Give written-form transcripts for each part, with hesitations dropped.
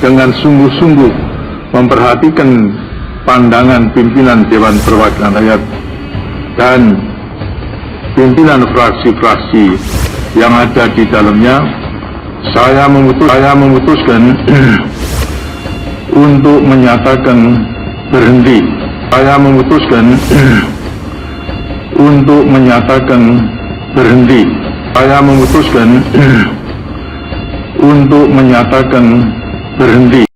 dengan sungguh-sungguh memperhatikan pandangan pimpinan Dewan Perwakilan Rakyat dan pimpinan fraksi-fraksi yang ada di dalamnya, saya memutuskan untuk menyatakan berhenti. Saya memutuskan untuk menyatakan berhenti. Saya memutuskan untuk menyatakan berhenti.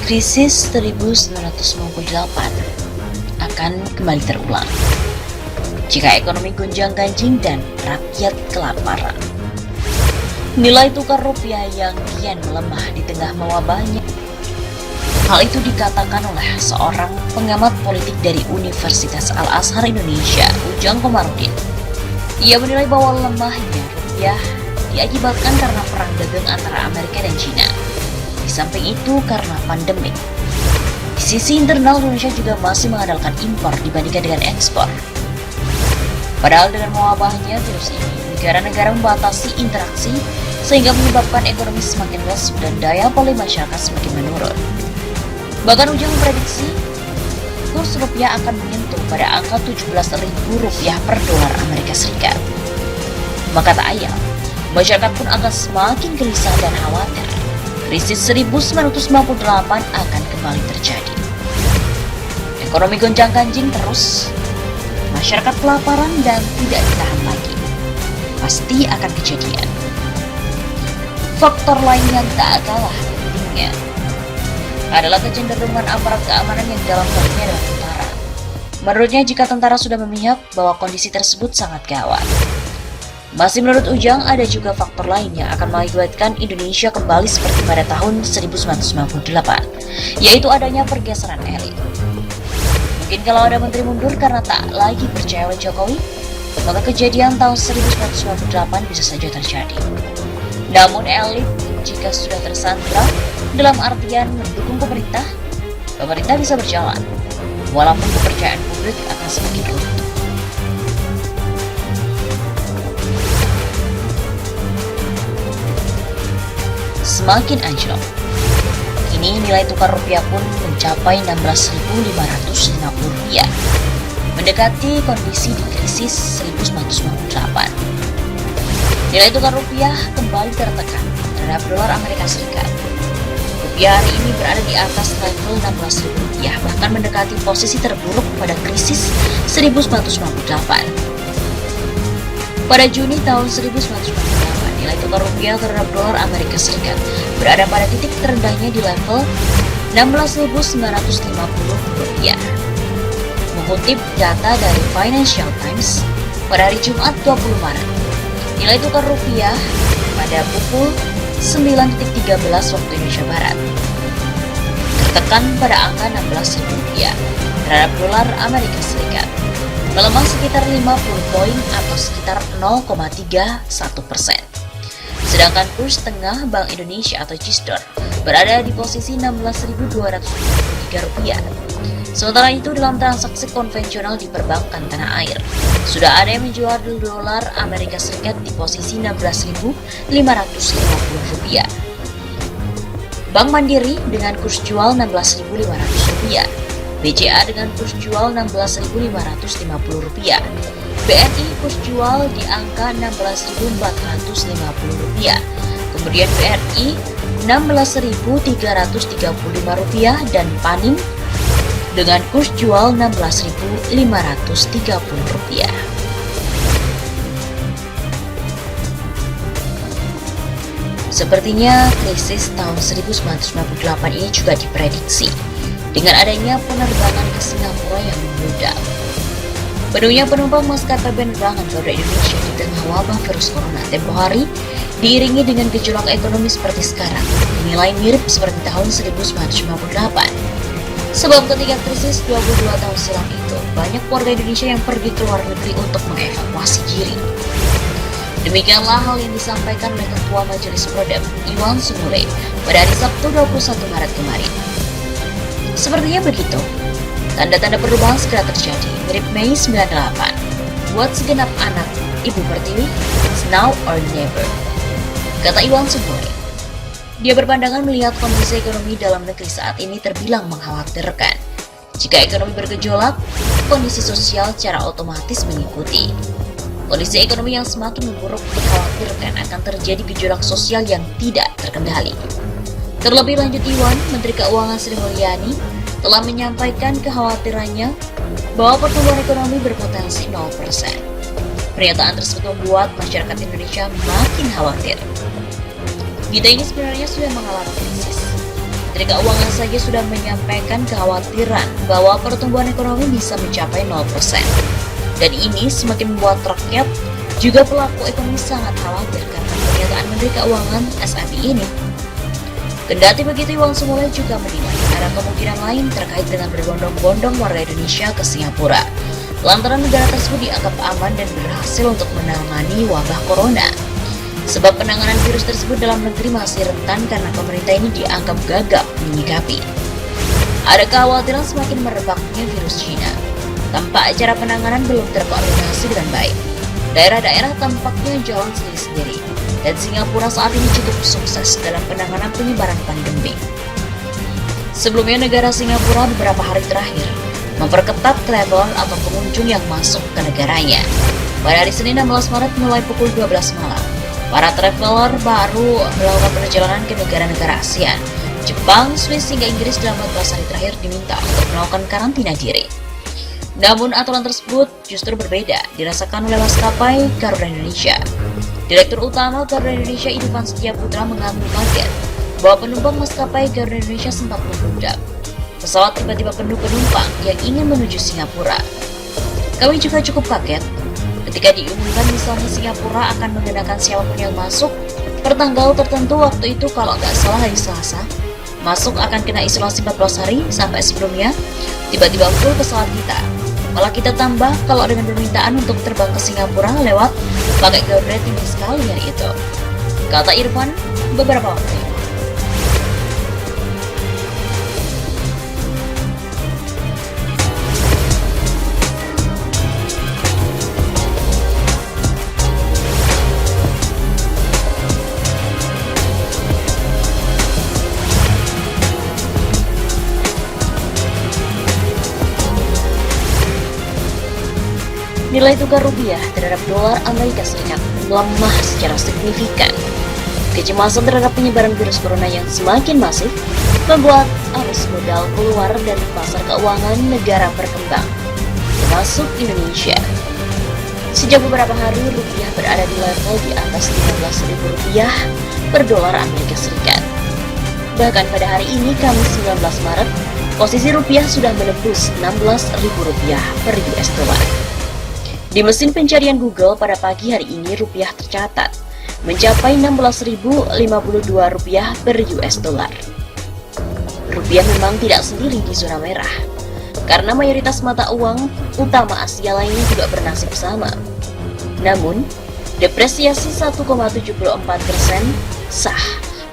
Krisis 1998 akan kembali terulang jika ekonomi gonjang-ganjing dan rakyat kelaparan. Nilai tukar rupiah yang kian melemah di tengah mewabahnya. Hal itu dikatakan oleh seorang pengamat politik dari Universitas Al-Azhar Indonesia, Ujang Komarudin. Ia menilai bahwa lemahnya rupiah diakibatkan karena perang dagang antara Amerika dan China. Di samping itu karena pandemik. Di sisi internal, Indonesia juga masih mengandalkan impor dibandingkan dengan ekspor. Padahal dengan mewabahnya virus ini, negara-negara membatasi interaksi sehingga menyebabkan ekonomi semakin lesu dan daya beli masyarakat semakin menurun. Bahkan Ujang memprediksi kurs rupiah akan menyentuh pada angka Rp17.000 per dolar Amerika Serikat. Maka tak ayal, masyarakat pun akan semakin gelisah dan khawatir. Krisis 1998 akan kembali terjadi. Ekonomi gonjang-ganjing terus, masyarakat kelaparan dan tidak ditahan lagi. Pasti akan kejadian. Faktor lain yang tak kalah pentingnya adalah kecenderungan aparat keamanan yang dalam hal ini adalah tentara. Menurutnya, jika tentara sudah memihak bahwa kondisi tersebut sangat gawat. Masih menurut Ujang, ada juga faktor lain yang akan mengakibatkan Indonesia kembali seperti pada tahun 1998, yaitu adanya pergeseran elit. Mungkin kalau ada menteri mundur karena tak lagi percaya oleh Jokowi, maka kejadian tahun 1998 bisa saja terjadi. Namun elit jika sudah tersandra dalam artian mendukung pemerintah bisa berjalan, walaupun kepercayaan publik akan semakin runtuh. Semakin anjlok. Kini nilai tukar rupiah pun mencapai Rp16.550, mendekati kondisi di krisis 1998. Nilai tukar rupiah kembali tertekan terhadap dolar Amerika Serikat. Rupiah hari ini berada di atas level Rp16.000, bahkan mendekati posisi terburuk pada krisis 1998. Pada Juni tahun 1998, nilai tukar rupiah terhadap dolar Amerika Serikat berada pada titik terendahnya di level Rp16.950. Mengutip data dari Financial Times, pada hari Jumat 20 Maret, nilai tukar rupiah pada pukul 9.13 waktu Indonesia Barat tertekan pada angka Rp16.000 terhadap dolar Amerika Serikat, melemah sekitar 50 poin atau sekitar 0,31%. Sedangkan kurs tengah Bank Indonesia atau CISDOR berada di posisi Rp16.273. Sementara itu, dalam transaksi konvensional di perbankan tanah air, sudah ada yang menjual dolar Amerika Serikat di posisi Rp16.550. Bank Mandiri dengan kurs jual Rp16.500, BCA dengan kurs jual Rp16.550, BNI kurs jual di angka Rp16.450, kemudian BRI Rp16.335 dan Panin dengan kurs jual Rp16.530. Sepertinya krisis tahun 1998 ini juga diprediksi dengan adanya penerbangan ke Singapura yang membludak. Penuhnya penumpang maskapai penerbangan Garuda Indonesia di tengah wabah virus corona tempo hari diiringi dengan gejolak ekonomi seperti sekarang dinilai mirip seperti tahun 1998. Sebab ketika krisis 22 tahun silam itu, banyak warga Indonesia yang pergi ke luar negeri untuk mengevakuasi diri. Demikianlah hal yang disampaikan oleh Ketua Majelis Prodem Iwan Sumule pada hari Sabtu 21 Maret kemarin. Sepertinya begitu, tanda-tanda perubahan segera terjadi mirip Mei 98. Buat segenap anak Ibu Pertiwi, it's now or never, kata Iwan Sumule. Dia berpandangan melihat kondisi ekonomi dalam negeri saat ini terbilang mengkhawatirkan. Jika ekonomi bergejolak, kondisi sosial secara otomatis mengikuti. Kondisi ekonomi yang semakin memburuk dikhawatirkan akan terjadi gejolak sosial yang tidak terkendali. Terlebih lanjut, Iwan, Menteri Keuangan Sri Mulyani, telah menyampaikan kekhawatirannya bahwa pertumbuhan ekonomi berpotensi 0%. Pernyataan tersebut membuat masyarakat Indonesia makin khawatir. Kita ini sebenarnya sudah mengalami krisis. Menteri Keuangan saja sudah menyampaikan kekhawatiran bahwa pertumbuhan ekonomi bisa mencapai 0%. Dan ini semakin membuat rakyat juga pelaku ekonomi sangat khawatir karena pernyataan Menteri Keuangan SMI ini. Kendati begitu, Iwan Sumule juga menilai ada kemungkinan lain terkait dengan berbondong-bondong warga Indonesia ke Singapura, lantaran negara tersebut dianggap aman dan berhasil untuk menangani wabah corona. Sebab penanganan virus tersebut dalam negeri masih rentan karena pemerintah ini dianggap gagap menyikapi. Ada kekhawatiran semakin merebaknya virus Cina. Tampak cara penanganan belum terkoordinasi dengan baik. Daerah-daerah tampaknya jalan sendiri-sendiri, dan Singapura saat ini cukup sukses dalam penanganan penyebaran pandemi. Sebelumnya, negara Singapura beberapa hari terakhir memperketat travel atau pengunjung yang masuk ke negaranya. Pada hari Senin 16 Maret mulai pukul 12 malam, para traveler baru melakukan perjalanan ke negara-negara ASEAN, Jepang, Swiss hingga Inggris dalam 14 hari terakhir diminta untuk melakukan karantina diri. Namun aturan tersebut justru berbeda dirasakan oleh maskapai Garuda Indonesia. Direktur Utama Garuda Indonesia Idufan Setiaputra mengaku kaget bahwa penumpang maskapai Garuda Indonesia sempat membludak. Pesawat tiba-tiba penuh penumpang yang ingin menuju Singapura. Kami juga cukup kaget ketika diumumkan misalnya Singapura akan menggunakan siapapun yang masuk per tanggal tertentu. Waktu itu kalau nggak salah hari Selasa, masuk akan kena isolasi 14 hari sampai sebelumnya tiba-tiba full pesawat kita. Malah kita tambah kalau dengan permintaan untuk terbang ke Singapura lewat pakai Garuda tinggi sekali hari itu, kata Irfan beberapa waktu itu. Nilai tukar rupiah terhadap dolar Amerika Serikat melemah secara signifikan. Kecemasan terhadap penyebaran virus corona yang semakin masif membuat arus modal keluar dari pasar keuangan negara berkembang, termasuk Indonesia. Sejak beberapa hari, rupiah berada di level di atas Rp15.000 per dolar Amerika Serikat. Bahkan pada hari ini, Kamis 19 Maret, posisi rupiah sudah menembus Rp16.000 per US dollar. Di mesin pencarian Google pada pagi hari ini, rupiah tercatat mencapai Rp16.052 per US dollar. Rupiah memang tidak sendiri di zona merah, karena mayoritas mata uang utama Asia lainnya juga bernasib sama. Namun, depresiasi 1,74% sah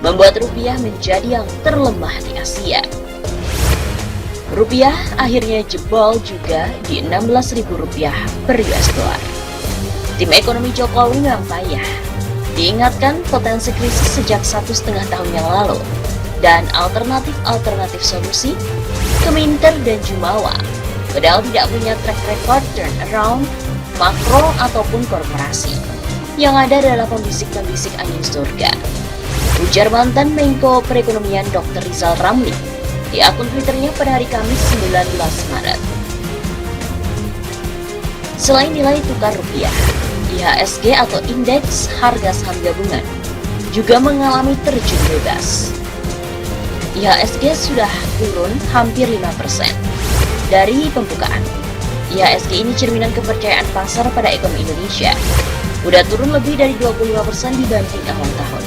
membuat rupiah menjadi yang terlemah di Asia. Rupiah akhirnya jebol juga di Rp16.000 per US dollar. Tim ekonomi Jokowi memang payah. Diingatkan potensi krisis sejak 1,5 tahun yang lalu, dan alternatif solusi Keminter dan Jumawa, padahal tidak punya track record turnaround makro ataupun korporasi. Yang ada adalah pembisik-pembisik angin surga, ujar mantan Menko Perekonomian Dr. Rizal Ramli di akun Twitternya pada hari Kamis 19 Maret. Selain nilai tukar rupiah, IHSG atau Indeks Harga Saham Gabungan juga mengalami terjun bebas. IHSG sudah turun hampir 5% dari pembukaan. IHSG ini cerminan kepercayaan pasar pada ekonomi Indonesia. Udah turun lebih dari 25% dibanding awal tahun.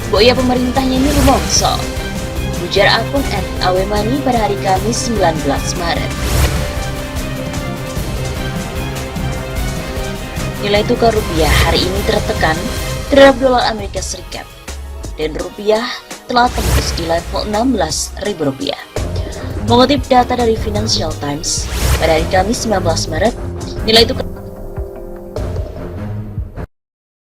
Boya pemerintahnya ini rumongso, ujar akun @awemani pada hari Kamis 19 Maret. nilai tukar rupiah hari ini tertekan terhadap dolar Amerika Serikat dan rupiah telah tembus di level Rp16.000. Mengutip data dari Financial Times, pada hari Kamis 19 Maret, nilai tukar